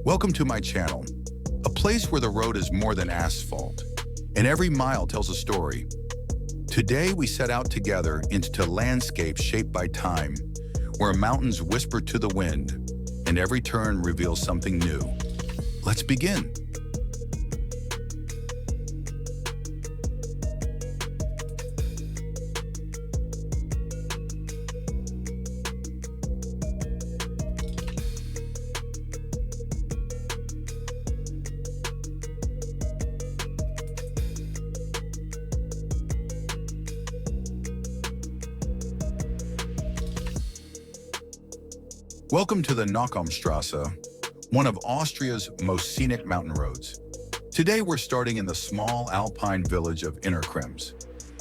Welcome to my channel, a place where the road is more than asphalt, and every mile tells a story. Today we set out together into landscapes shaped by time, where mountains whisper to the wind, and every turn reveals something new. Let's begin. Welcome to the Nockalmstrasse, one of Austria's most scenic mountain roads. Today we're starting in the small alpine village of Innerkrems,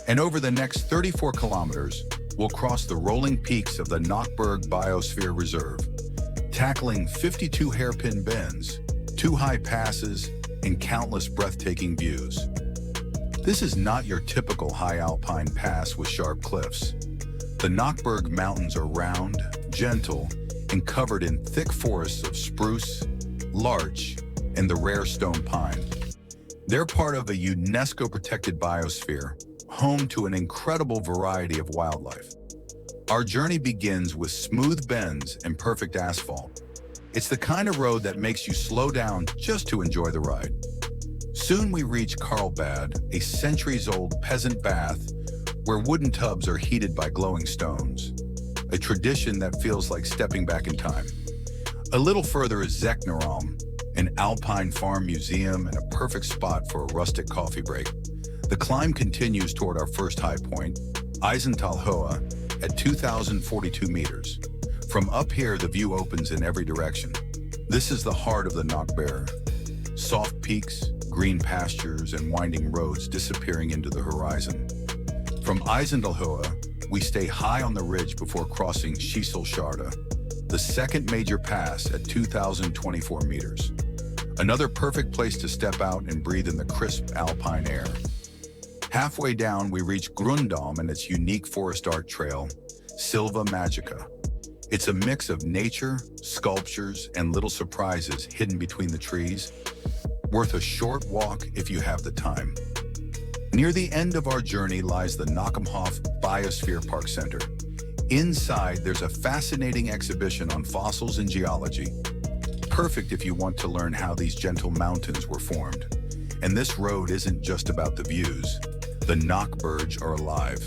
and over the next 34 kilometers, we'll cross the rolling peaks of the Nockberge Biosphere Reserve, tackling 52 hairpin bends, 2 high passes, and countless breathtaking views. This is not your typical high alpine pass with sharp cliffs. The Nockberge Mountains are round, gentle, and covered in thick forests of spruce, larch, and the rare stone pine. They're part of a UNESCO-protected biosphere, home to an incredible variety of wildlife. Our journey begins with smooth bends and perfect asphalt. It's the kind of road that makes you slow down just to enjoy the ride. Soon we reach Karlbad, a centuries-old peasant bath where wooden tubs are heated by glowing stones, a tradition that feels like stepping back in time. A little further is Zekneram, an alpine farm museum and a perfect spot for a rustic coffee break. The climb continues toward our first high point, Eisentalhöhe, at 2,042 meters. From up here, the view opens in every direction. This is the heart of the Nockberge. Soft peaks, green pastures, and winding roads disappearing into the horizon. From Eisentalhöhe, we stay high on the ridge before crossing Schieselscharde, the second major pass at 2,024 meters. Another perfect place to step out and breathe in the crisp alpine air. Halfway down, we reach Grundam and its unique forest art trail, Silva Magica. It's a mix of nature, sculptures, and little surprises hidden between the trees. Worth a short walk if you have the time. Near the end of our journey lies the Nockalmstrasse Biosphere Park Center. Inside, there's a fascinating exhibition on fossils and geology. Perfect if you want to learn how these gentle mountains were formed. And this road isn't just about the views. The Nockberge are alive.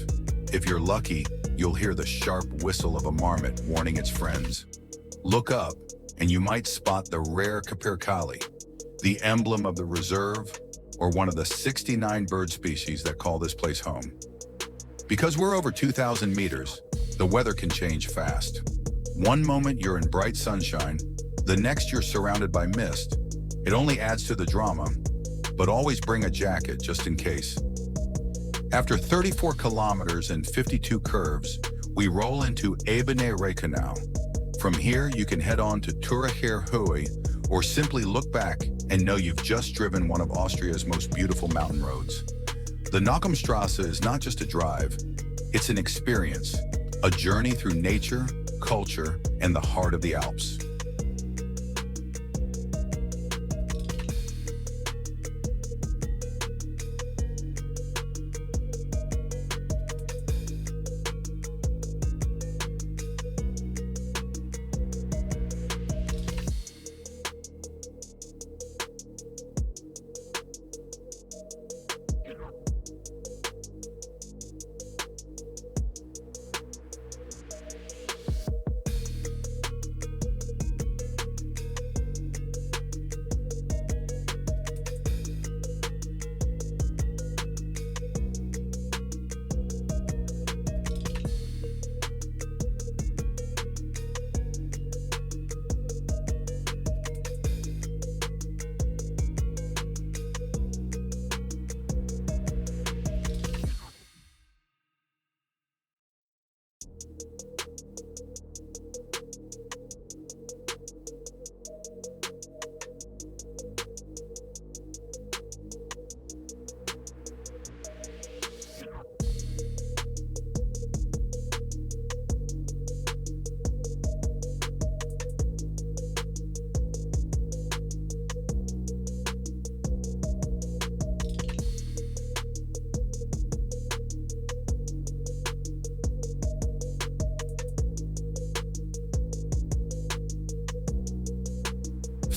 If you're lucky, you'll hear the sharp whistle of a marmot warning its friends. Look up, and you might spot the rare capercaillie, the emblem of the reserve, or one of the 69 bird species that call this place home. Because we're over 2,000 meters, the weather can change fast. One moment you're in bright sunshine, the next you're surrounded by mist. It only adds to the drama, but always bring a jacket just in case. After 34 kilometers and 52 curves, we roll into Ebene Reichenau. From here, you can head on to Hairpin, or simply look back and know you've just driven one of Austria's most beautiful mountain roads. The Nockalmstrasse is not just a drive, it's an experience, a journey through nature, culture, and the heart of the Alps.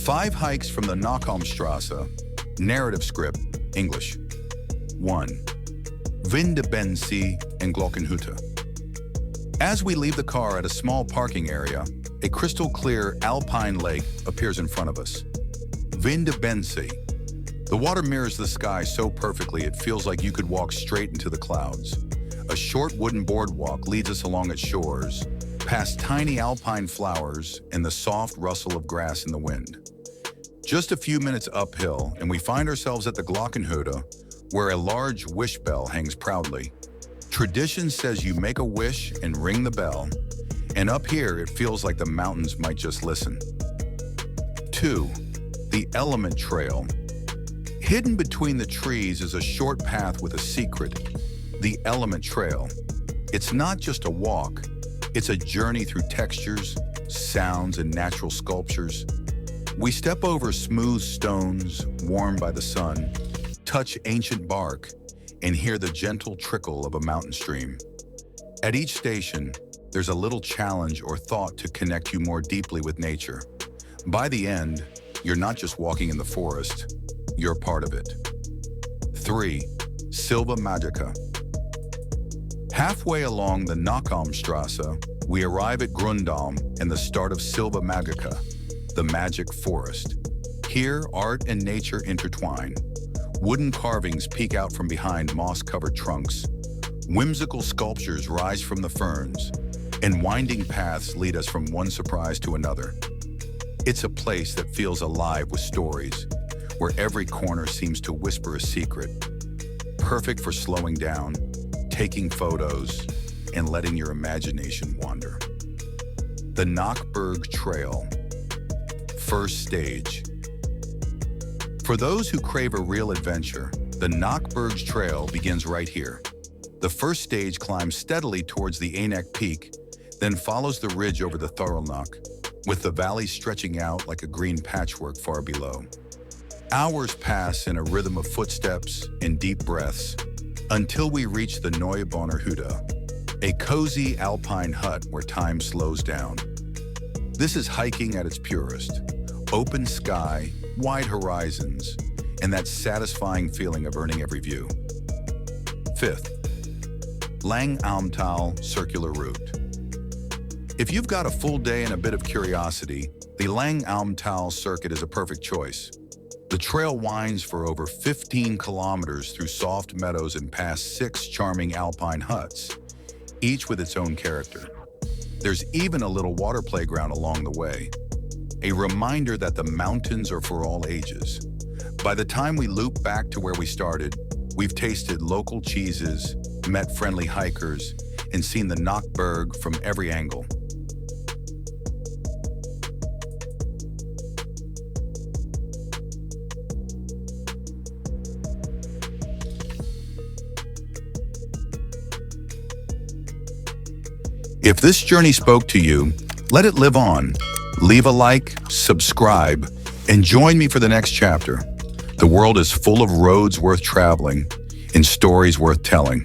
5 hikes from the Nockalmstrasse. Narrative script, English. 1. Vindebensee and Glockenhütte. As we leave the car at a small parking area, a crystal-clear alpine lake appears in front of us. Vindebensee. The water mirrors the sky so perfectly it feels like you could walk straight into the clouds. A short wooden boardwalk leads us along its shores, past tiny alpine flowers and the soft rustle of grass in the wind. Just a few minutes uphill, and we find ourselves at the Glockenhütte, where a large wish bell hangs proudly. Tradition says you make a wish and ring the bell, and up here it feels like the mountains might just listen. 2. The Element Trail. Hidden between the trees is a short path with a secret, the Element Trail. It's not just a walk, it's a journey through textures, sounds, and natural sculptures. We step over smooth stones, warmed by the sun, touch ancient bark, and hear the gentle trickle of a mountain stream. At each station, there's a little challenge or thought to connect you more deeply with nature. By the end, you're not just walking in the forest, you're part of it. 3. Silva Magica. Halfway along the Nockalmstrasse, we arrive at Grundalm and the start of Silva Magica, the magic forest. Here, art and nature intertwine. Wooden carvings peek out from behind moss-covered trunks. Whimsical sculptures rise from the ferns, and winding paths lead us from one surprise to another. It's a place that feels alive with stories, where every corner seems to whisper a secret. Perfect for slowing down, taking photos, and letting your imagination wander. The Nockberge Trail. First stage. For those who crave a real adventure, the Nockberge Trail begins right here. The first stage climbs steadily towards the Enek Peak, then follows the ridge over the Thorelnock, with the valley stretching out like a green patchwork far below. Hours pass in a rhythm of footsteps and deep breaths until we reach the Neubauerhütte, a cozy alpine hut where time slows down. This is hiking at its purest. Open sky, wide horizons, and that satisfying feeling of earning every view. 5th, Langalmtal Circular Route. If you've got a full day and a bit of curiosity, the Langalmtal Circuit is a perfect choice. The trail winds for over 15 kilometers through soft meadows and past 6 charming alpine huts, each with its own character. There's even a little water playground along the way, a reminder that the mountains are for all ages. By the time we loop back to where we started, we've tasted local cheeses, met friendly hikers, and seen the Nockberge from every angle. If this journey spoke to you, let it live on. Leave a like, subscribe, and join me for the next chapter. The world is full of roads worth traveling and stories worth telling.